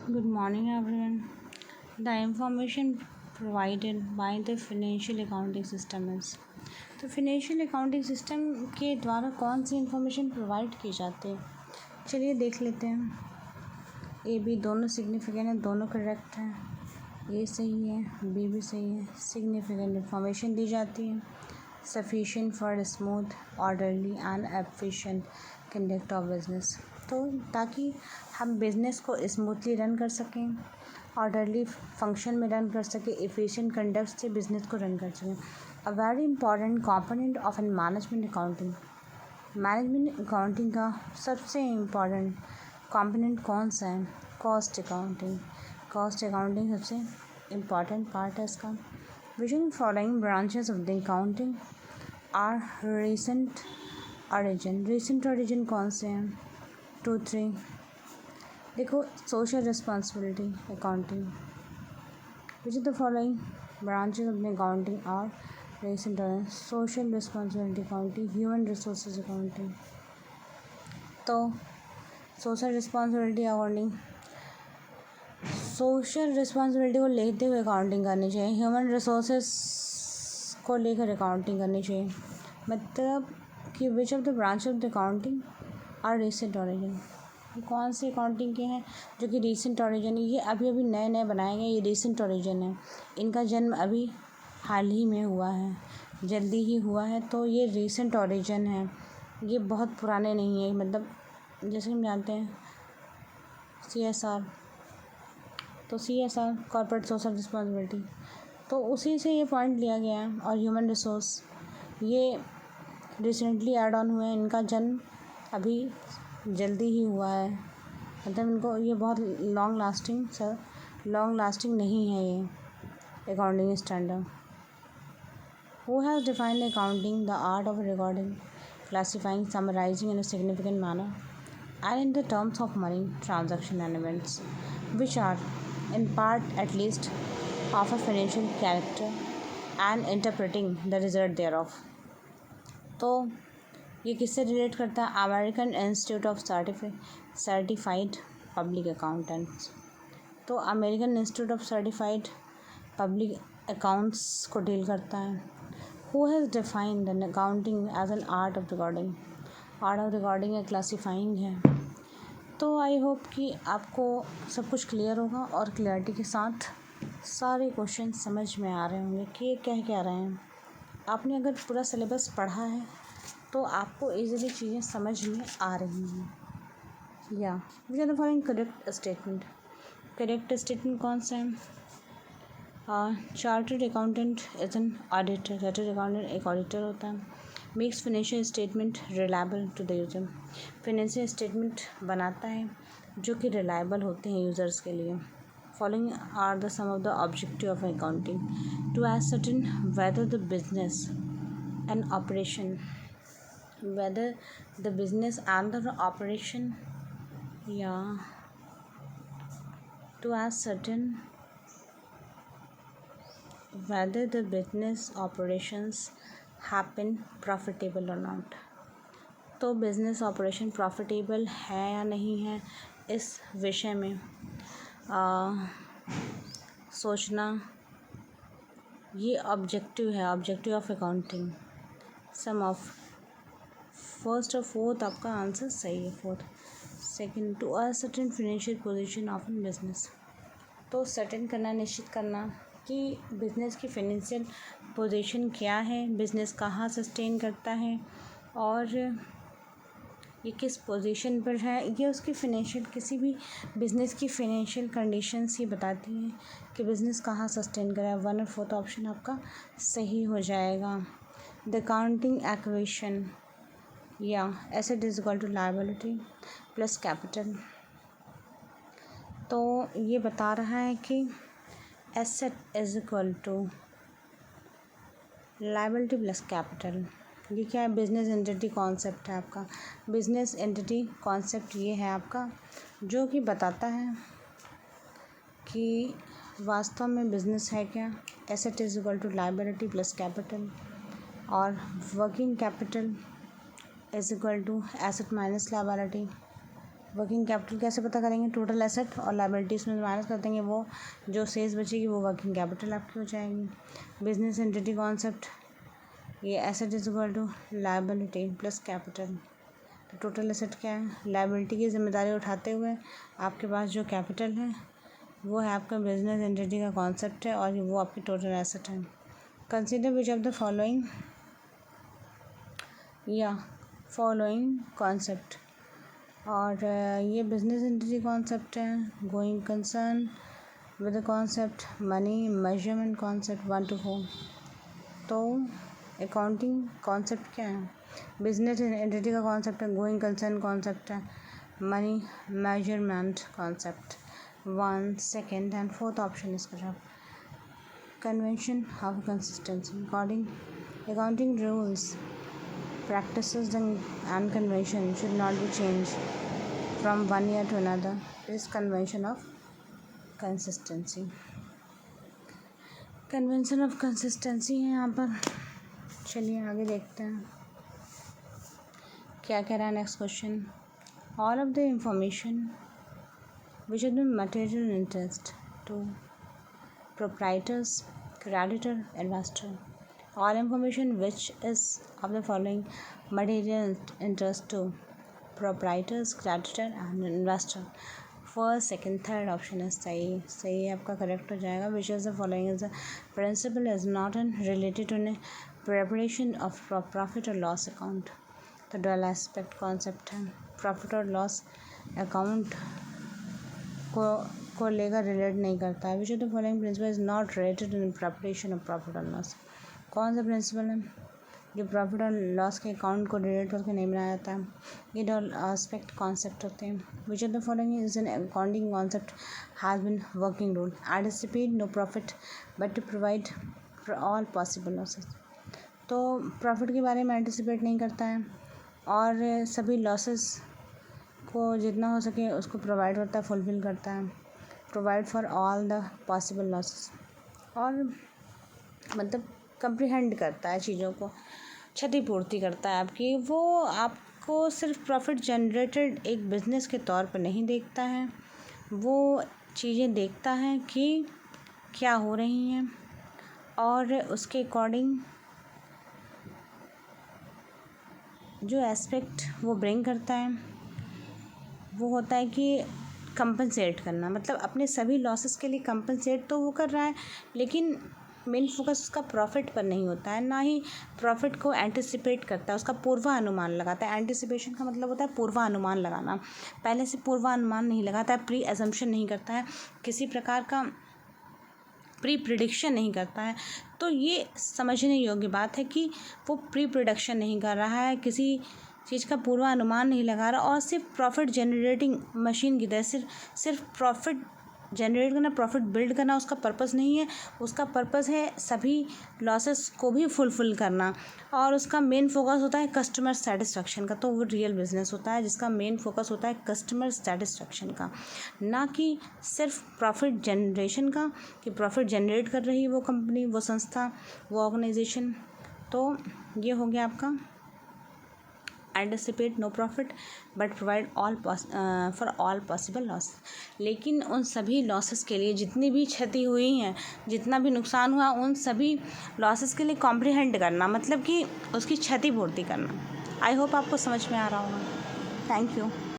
Good morning, everyone. The information provided by the financial accounting system is तो financial accounting system के द्वारा कौन सी information provide की जाती है, चलिए देख लेते हैं। ए बी दोनों सिग्निफिकेंट है, दोनों करेक्ट हैं। ए सही है, बी भी सही है। सिग्निफिकेंट इंफॉर्मेशन दी जाती है sufficient for smooth orderly and efficient conduct of business, तो ताकि हम बिज़नेस को स्मूथली रन कर सकें, ऑर्डरली फंक्शन में रन कर सकें, एफिशिएंट कंडक्ट से बिज़नेस को रन कर सकें। A very important component of an management accounting, management accounting का सबसे इम्पॉर्टेंट कंपोनेंट कौन सा है? Cost accounting. कॉस्ट अकाउंटिंग सबसे इम्पॉर्टेंट पार्ट है इसका। Which in following branches of the accounting are recent origin. Recent origin कौन से हैं? 2-3 देखो, social responsibility accounting. Which is the following branches of the accounting are recent origin. Social responsibility accounting, human resources accounting. तो social responsibility accounting, social responsibility को लेते हुए accounting करनी चाहिए, ह्यूमन रिसोर्सेज को लेकर अकाउंटिंग करनी चाहिए। मतलब कि which of the branch of the accounting are recent origin, कौन सी अकाउंटिंग के हैं जो कि रिसेंट ऑरिजिन है। ये अभी अभी नए नए बनाए गए, ये रिसेंट ऑरिजिन है, इनका जन्म अभी हाल ही में हुआ है, जल्दी ही हुआ है, तो ये रिसेंट ऑरिजिन है, ये बहुत पुराने नहीं है। मतलब जैसे हम जानते हैं CSR, तो CSR कॉर्पोरेट सोशल रिस्पॉन्सिबिलिटी, तो उसी से ये पॉइंट लिया गया है। और ह्यूमन रिसोर्स ये रिसेंटली ऐड ऑन हुए हैं, इनका जन्म अभी जल्दी ही हुआ है, मतलब इनको ये बहुत लॉन्ग लास्टिंग नहीं है ये accounting standard. Who has defined accounting the art of recording, classifying, summarising in a significant manner and in the terms of money transaction and events which are in part at least of a financial character and interpreting the result thereof। तो ये किससे relate करता है? American Institute of Certified Public Accountants. तो American Institute of Certified Public accounts को deal करता है। Who has defined the accounting as an art of recording, art of recording या क्लासीफाइंग है। तो आई होप कि आपको सब कुछ क्लियर होगा और क्लियरिटी के साथ सारे क्वेश्चन समझ में आ रहे होंगे कि ये कह रहे हैं। आपने अगर पूरा सिलेबस पढ़ा है तो आपको इजीली चीज़ें समझ में आ रही हैं। या which are the following correct statement, correct statement कौन सा है? Chartered accountant is an auditor, chartered accountant एक ऑडिटर होता है। Makes financial statement reliable to the user, financial statement बनाता है जो कि रिलायबल होते हैं यूज़र्स के लिए। Following are the some of the objective of accounting to ascertain whether the business and operation, whether the business and the operation, yeah, to ascertain whether the business operations happen profitable or not। तो business operation profitable है या नहीं है, इस विषय में सोचना ये ऑब्जेक्टिव है, objective of accounting. Some of first और फोर्थ आपका आंसर सही है, fourth. Second, to a certain financial position of an business, तो सर्टेन करना, निश्चित करना कि बिज़नेस की फाइनेंशियल पोजीशन क्या है, बिज़नेस कहाँ सस्टेन करता है और ये किस पोजीशन पर है। ये उसकी फाइनेंशियल, किसी भी बिज़नेस की फाइनेंशियल कंडीशंस ये बताती हैं कि बिज़नेस कहाँ सस्टेन करा है। 1 और 4 ऑप्शन आपका सही हो जाएगा। द अकाउंटिंग इक्वेशन, या asset is equal to liability plus capital, तो ये बता रहा है कि asset is equal to liability plus capital. ये क्या है? बिज़नेस एंटिटी कॉन्सेप्ट है आपका। बिज़नेस एंटिटी कॉन्सेप्ट ये है आपका जो कि बताता है कि वास्तव में बिज़नेस है क्या। Asset is equal to liability plus capital, और working capital is equal to asset minus liability, working capital कैसे पता करेंगे, टोटल एसेट और लायबिलिटीज़ में माइनस कर देंगे, वो जो शेष बचेगी वो वर्किंग कैपिटल आपकी हो जाएगी। बिजनेस एंटिटी कॉन्सेप्ट, ये asset is equal to liability plus capital. तो टोटल एसेट क्या है, लायबिलिटी की जिम्मेदारी उठाते हुए आपके पास जो कैपिटल है वो है आपका बिजनेस एंटिटी का कॉन्सेप्ट है और वो आपकी टोटल एसेट है। Consider which of the following concept, और ये बिजनेस एंटिटी कॉन्सेप्ट है, going concern with the concept money measurement concept 1 to 4। तो अकाउंटिंग कॉन्सेप्ट क्या है, बिजनेस एंटिटी का कॉन्सेप्ट है, गोइंग कंसर्न कॉन्सेप्ट है, money measurement concept 1, 2 and 4th option is correct. Convention of consistency, accounting rules, practices and convention should not be changed from one year to another. It is convention of consistency. Convention of consistency है यहाँ पर। चलिए आगे देखते हैं क्या कह रहा है next question. All of the information which is the material interest to proprietors, creditor, investor. All information which is of the following material interest to proprietors, creditor and investor. First, second, third option है सही है आपका, correct हो जाएगा। Which is the following is the principle is not in related to preparation of profit और loss account. तो dual aspect concept है, profit और लॉस अकाउंट को लेकर रिलेट नहीं करता है। Which of the following principle is not related in preparation of profit और लॉस। कौन सा प्रिंसिपल है जो प्रॉफिट और लॉस के अकाउंट को रिलेट करके नहीं बनाया जाता है, ये डबल एस्पेक्ट कॉन्सेप्ट होते हैं। Which of the following is an accounting concept has been working rule, anticipate no profit but to provide for all possible losses. तो प्रॉफिट के बारे में एंटिसिपेट नहीं करता है और सभी लॉसेस को जितना हो सके उसको प्रोवाइड करता है, फुलफिल करता है, provide for all the possible losses, और मतलब कंप्रीहेंड करता है चीज़ों को, क्षतिपूर्ति करता है आपकी। वो आपको सिर्फ प्रॉफिट जनरेटेड एक बिज़नेस के तौर पर नहीं देखता है, वो चीज़ें देखता है कि क्या हो रही हैं और उसके अकॉर्डिंग जो एस्पेक्ट वो ब्रिंग करता है वो होता है कि कंपनसेट करना, मतलब अपने सभी लॉसेस के लिए कंपनसेट तो वो कर रहा है, लेकिन मेन फोकस उसका प्रॉफिट पर नहीं होता है, ना ही प्रॉफिट को एंटिसिपेट करता है, उसका पूर्वानुमान लगाता है। एंटिसिपेशन का मतलब होता है पूर्वानुमान लगाना, पहले से पूर्वानुमान नहीं लगाता है, प्री एजम्पशन नहीं करता है, किसी प्रकार का प्री प्रिडिक्शन नहीं करता है। तो ये समझने योग्य बात है कि वो प्री प्रोडक्शन नहीं कर रहा है, किसी चीज़ का पूर्वानुमान नहीं लगा रहा, और सिर्फ प्रॉफिट जनरेटिंग मशीन की तरह सिर्फ प्रॉफिट जनरेट करना, प्रॉफिट बिल्ड करना उसका पर्पस नहीं है। उसका पर्पस है सभी लॉसेस को भी फुलफिल करना, और उसका मेन फोकस होता है कस्टमर सेटिस्फेक्शन का। तो वो रियल बिजनेस होता है जिसका मेन फोकस होता है कस्टमर सेटिस्फेक्शन का, ना कि सिर्फ प्रॉफिट जनरेशन का, कि प्रॉफिट जनरेट कर रही है वो कंपनी, वो संस्था, वो ऑर्गेनाइजेशन। तो ये हो गया आपका anticipate no profit but provide for all possible loss. लेकिन उन सभी लॉसेस के लिए, जितनी भी क्षति हुई हैं, जितना भी नुकसान हुआ, उन सभी लॉसेस के लिए कॉम्प्रीहेंड करना, मतलब कि उसकी क्षतिपूर्ति करना। आई होप आपको समझ में आ रहा होगा। Thank you.